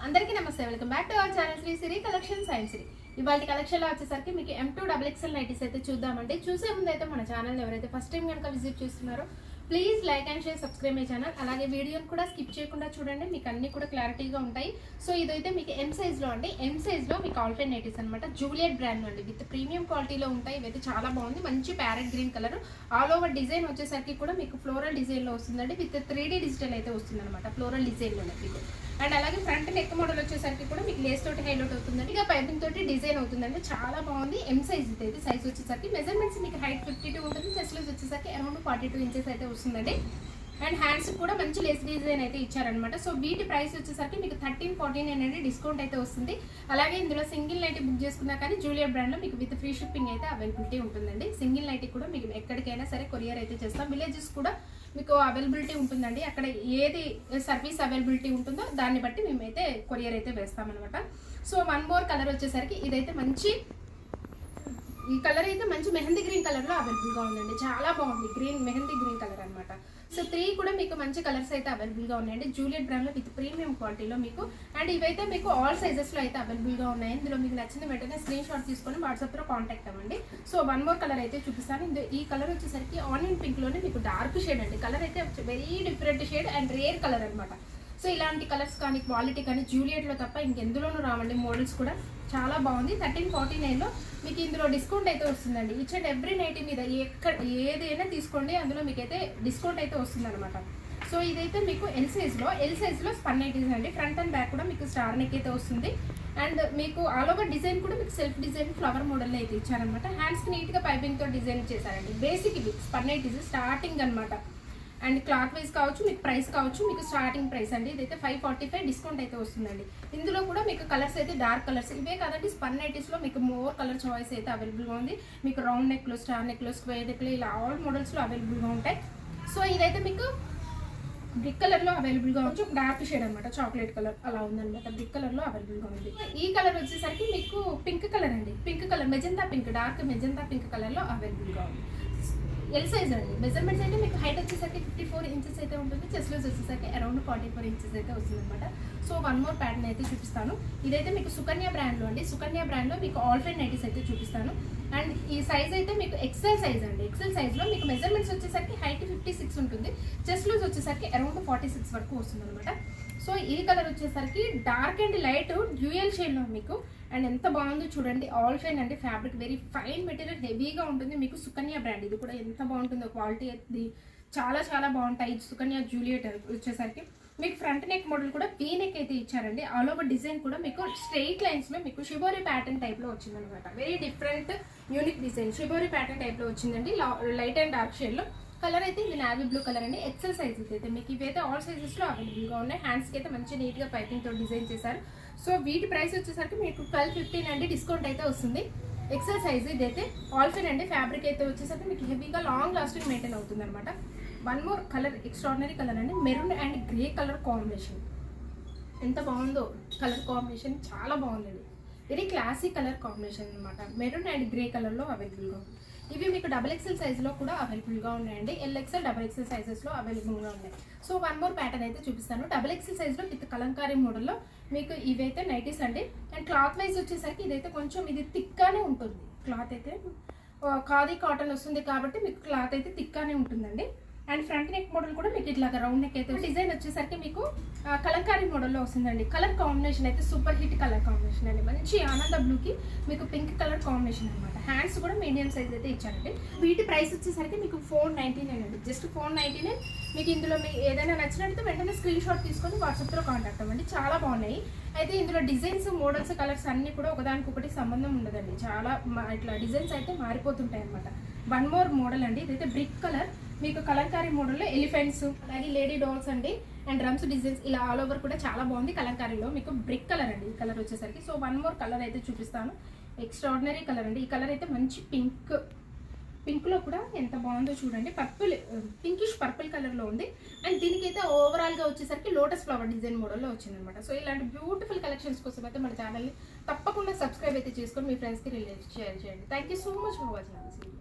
అందరికీ నమస్తే, welcome back to our channel Shri Siri collections and Shri. ఇవాళ కలెక్షన్ లో వచ్చేసరికి మీకు M2XXL నైటీస్ అయితే చూద్దామండి. చూసే ముందు అయితే మన ఛానల్ ఎవరైతే ఫస్ట్ టైం కనుక విజిట్ చేస్తున్నారో please like and share, subscribe my channel. అలాగే వీడియోని కూడా స్కిప్ చేయకుండా చూడండి, మీకు అన్ని కూడా క్లారిటీగా ఉంటాయి. సో ఇదైతే మీకు M సైజ్ లో అండి. M సైజ్ లో మీకు ఆల్ఫైన్ నైటీస్ అనమాట. జూలియట్ బ్రాండ్ అండి, విత్ ప్రీమియం క్వాలిటీలో ఉంటాయి. ఇవైతే చాలా బాగుంది, మంచి parrot green colour. All over design వచ్చేసరికి కూడా మీకు ఫ్లోరల్ డిజైన్ లో వస్తుందండి, విత్ 3D డిజిటల్ అయితే వస్తుంది అనమాట, ఫ్లోరల్ డిజైన్ లో మీకు. అండ్ అలాగే ఫ్రంట్ నెక్ మోడల్ వచ్చేసరికి కూడా మీకు లేస్ తోటి హైలైట్ అవుతుందండి, ఇక పైపింగ్ తోటి డిజైన్ అవుతుందండి. చాలా బాగుంది. M సైజ్ అయితే సైజ్ వచ్చేసరికి మెజర్మెంట్స్ మీకు హైట్ 52 ఉంటుంది, చెస్ట్ లెంత్ వచ్చేసరికి అరౌండ్ 42 ఇంచెస్ అయితే వస్తుందండి. అండ్ హ్యాండ్స్ కూడా మంచి లేస్ డిజైన్ అయితే ఇచ్చారనమాట. సో వీటి ప్రైస్ వచ్చేసరికి మీకు 1349 అనేది డిస్కౌంట్ అయితే వస్తుంది. అలాగే ఇందులో సింగిల్ నైటీ బుక్ చేసుకున్నా కానీ జూలియట్ బ్రాండ్ లో మీకు విత్ ఫ్రీ షిప్పింగ్ అయితే అవైలబిలిటీ ఉంటుందండి. సింగిల్ నైటీ కూడా మీకు ఎక్కడికైనా సరే కొరియర్ అయితే చేస్తాం. విలేజెస్ కూడా మీకు అవైలబిలిటీ ఉంటుందండి. అక్కడ ఏది సర్వీస్ అవైలబిలిటీ ఉంటుందో దాన్ని బట్టి మేమైతే కొరియర్ అయితే వేస్తామన్నమాట. సో వన్ మోర్ కలర్ వచ్చేసరికి ఇదైతే మంచి, ఈ కలర్ అయితే మంచి మెహందీ గ్రీన్ కలర్ లో అవైలబుల్ గా ఉందండి. చాలా బాగుంది, గ్రీన్ మెహందీ గ్రీన్ కలర్ అనమాట. సో 3 కూడా మీకు మంచి కలర్స్ అయితే అవైలబుల్ గా ఉన్నాయండి, జూలియట్ బ్రాండ్ లో విత్ ప్రీమియం క్వాలిటీలో మీకు. అండ్ ఇవైతే మీకు ఆల్ సైజెస్ లో అయితే అవైలబుల్ గా ఉన్నాయి. ఇందులో మీకు నచ్చిన వెంటనే స్క్రీన్ షాట్ తీసుకొని వాట్సాప్ లో కాంటాక్ట్ అవ్వండి. సో వన్ మోర్ కలర్ అయితే చూపిస్తాను. ఈ కలర్ వచ్చేసరికి ఆనియన్ పింక్ లోనే మీకు డార్క్ షేడ్ అండి. కలర్ అయితే very different shade and rare colour అనమాట. సో ఇలాంటి కలర్స్ కానీ క్వాలిటీ కానీ జూలియట్ లో తప్ప ఇంకెందులోనూ రావండి. మోడల్స్ కూడా చాలా బాగుంది. 1349 లో మీకు ఇందులో డిస్కౌంట్ అయితే వస్తుందండి. ఈచ్ అండ్ ఎవ్రీ నైటీ మీద ఏదైనా తీసుకోండి, అందులో మీకైతే డిస్కౌంట్ అయితే వస్తుంది అనమాట. సో ఇదైతే మీకు ఎల్ సైజ్ లో స్పన్ నైటీస్ అండి. ఫ్రంట్ అండ్ బ్యాక్ కూడా మీకు స్టార్ నెక్ అయితే వస్తుంది. అండ్ మీకు ఆల్ ఓవర్ డిజైన్ కూడా మీకు సెల్ఫ్ డిజైన్ ఫ్లవర్ మోడల్ అయితే ఇచ్చారనమాట. హ్యాండ్స్ కి నీట్ గా పైపింగ్ తో డిజైన్ చేశారండి. బేసిక్ ఇవి స్పన్ నైటీస్ స్టార్టింగ్ అనమాట. అండ్ క్లాత్ వైజ్ కావచ్చు, మీకు ప్రైస్ కావచ్చు, మీకు స్టార్టింగ్ ప్రైస్ అండి. ఇదైతే 545 డిస్కౌంట్ అయితే వస్తుందండి. ఇందులో కూడా మీకు కలర్స్ అయితే డార్క్ కలర్స్ ఇవే కాదండి. స్పన్ నైటీస్ లో మీకు మోర్ కలర్ చాయిస్ అయితే అవైలబుల్గా ఉంది. మీకు రౌండ్ నెక్లు, స్టార్ నెక్లు, స్క్వేర్ నెక్లు ఇలా ఆల్ మోడల్స్ లో అవైలబుల్గా ఉంటాయి. సో ఇదైతే మీకు బ్రిక్ కలర్ లో అవైలబుల్ గా ఉంది, డార్క్ షేడ్ అనమాట, చాక్లెట్ కలర్ అలా ఉందన్నమాట. బ్రిక్ కలర్ లో అవైలబుల్ గా ఉంది. ఈ కలర్ వచ్చేసరికి మీకు పింక్ కలర్ అండి, pink colour magenta pink, dark magenta pink colour లో అవైలబుల్ గా ఉంది. ఎల్ సైజ్ అండి. మెజర్మెంట్స్ అయితే మీకు హైట్ వచ్చేసరికి 54 ఇంచెస్ అయితే ఉంటుంది, చెస్ట్ లూజ్ వచ్చేసరికి అరౌండ్ 44 ఇంచెస్ అయితే వస్తుంది అనమాట. సో వన్ మోర్ ప్యాటర్న్ అయితే చూపిస్తాను. ఇదైతే మీకు సుకన్య బ్రాండ్ లో అండి. సుకన్య బ్రాండ్ లో మీకు ఆల్ఫైన్ నైటీస్ అయితే చూపిస్తాను. అండ్ ఈ సైజ్ అయితే మీకు ఎక్సెల్ సైజ్ అండి. ఎక్సెల్ సైజ్ లో మీకు మెజర్మెంట్స్ వచ్చేసరికి హైట్ 56 ఉంటుంది, చెస్ట్ లూజ్ వచ్చేసరికి అరౌండ్ 46 వరకు వస్తుంది అనమాట. సో ఈ కలర్ వచ్చేసరికి dark and light dual shade లో మీకు. అండ్ ఎంత బాగుందో చూడండి, ఆల్ఫైన్ అండి. ఫ్యాబ్రిక్ వెరీ ఫైన్ మెటీరియల్, హెవీగా ఉంటుంది. మీకు సుకన్య బ్రాండ్, ఇది కూడా ఎంత బాగుంటుందో క్వాలిటీ అది చాలా చాలా బాగుంటాయి. సుకన్య జూలియట్ వచ్చేసరికి మీకు ఫ్రంట్ నెక్ మోడల్ కూడా వీ నెక్ అయితే ఇచ్చారండి. ఆల్ ఓవర్ డిజైన్ కూడా మీకు స్ట్రెయిట్ లైన్స్ లో మీకు షిబోరి ప్యాటర్న్ టైప్ లో వచ్చింది అనమాట. Very different unique design, shibori pattern type లో వచ్చిందండి. లైట్ అండ్ డార్క్ షేడ్ లో. కలర్ అయితే ఇది నావీ బ్లూ కలర్ అండి. ఎక్సెల్ సైజెస్ అయితే మీకు ఇవైతే ఆల్ సైజెస్ లో అవైలబుల్ గా ఉన్నాయి. హ్యాండ్స్ కి అయితే మంచి నీట్ గా పైపింగ్ తో డిజైన్ చేశారు. సో వీటి ప్రైస్ వచ్చేసరికి మీకు 1215 అండి డిస్కౌంట్ అయితే వస్తుంది. ఎక్సెల్ సైజ్ ఇదైతే ఆల్ఫైన్ అండి. ఫ్యాబ్రిక్ అయితే వచ్చేసరికి మీకు హెవీగా లాంగ్ లాస్టింగ్ మెయింటైన్ అవుతుంది అనమాట. One more colour, extraordinary colour అండి. Maroon and grey colour combination, ఎంత బాగుందో కలర్ కాంబినేషన్, చాలా బాగుందండి. వెరీ క్లాసిక్ కలర్ కాంబినేషన్ అనమాట. మెరూన్ అండ్ గ్రే కలర్ లో అవైలబుల్ గా. ఇవి మీకు XXL సైజ్ లో కూడా అవైలబుల్ గా ఉన్నాయండి. LXL, XXL సైజెస్ లో అవైలబుల్ గా ఉన్నాయి. సో వన్ మోర్ ప్యాటర్న్ అయితే చూపిస్తాను. XXL సైజ్ లో విత్ కలంకారీ మోడల్లో మీకు ఇవైతే నైటీస్ అండి. అండ్ క్లాత్ వైజ్ వచ్చేసరికి ఇదైతే కొంచెం ఇది థిక్గానే ఉంటుంది. క్లాత్ అయితే ఖాదీ కాటన్ వస్తుంది కాబట్టి మీకు క్లాత్ అయితే థిక్గానే ఉంటుందండి. అండ్ ఫ్రంట్ నెక్ మోడల్ కూడా మీకు ఇట్లా రౌండ్ నెక్ అయితే డిజైన్ వచ్చేసరికి మీకు కలంకారీ మోడల్లో వస్తుందండి. కలర్ కాంబినేషన్ అయితే సూపర్ హిట్ కలర్ కాంబినేషన్ అండి. మంచి ఆనంద బ్లూకి మీకు పింక్ కలర్ కాంబినేషన్ అనమాట. హ్యాండ్స్ కూడా మీడియం సైజ్ అయితే ఇచ్చారండి. వీటి ప్రైస్ వచ్చేసరికి మీకు 499 అండి, జస్ట్ 499. మీకు ఇందులో మీకు ఏదైనా నచ్చినట్టు వెంటనే స్క్రీన్ షాట్ తీసుకొని వాట్సాప్లో కాంటాక్ట్ అవ్వండి. చాలా బాగున్నాయి. అయితే ఇందులో డిజైన్స్, మోడల్స్, కలర్స్ అన్నీ కూడా ఒకదానికొకటి సంబంధం ఉండదండి. చాలా ఇట్లా డిజైన్స్ అయితే మారిపోతుంటాయి అనమాట. వన్ మోర్ మోడల్ అండి. ఇదైతే బ్రిక్ కలర్, మీకు కలంకారీ మోడల్లో ఎలిఫెంట్స్, అలాగే లేడీ డాల్స్ అండి, అండ్ డ్రమ్స్ డిజైన్స్ ఇలా ఆల్ ఓవర్ కూడా చాలా బాగుంది. కలంకారీలో మీకు బ్రిక్ కలర్ అండి ఈ కలర్ వచ్చేసరికి. సో వన్ మోర్ కలర్ అయితే చూపిస్తాను. ఎక్స్ట్రాడినరీ కలర్ అండి. ఈ కలర్ అయితే మంచి పింక్ లో కూడా ఎంత బాగుందో చూడండి. పర్పుల్, పింకిష్ పర్పుల్ కలర్ లో ఉంది. అండ్ దీనికైతే ఓవరాల్ గా వచ్చేసరికి లోటస్ ఫ్లవర్ డిజైన్ మోడల్లో వచ్చింది అనమాట. సో ఇలాంటి బ్యూటిఫుల్ కలెక్షన్స్ కోసం అయితే మన ఛానల్ని తప్పకుండా సబ్స్క్రైబ్ అయితే చేసుకొని మీ ఫ్రెండ్స్కి షేర్ చేయండి. Thank you so much for watching.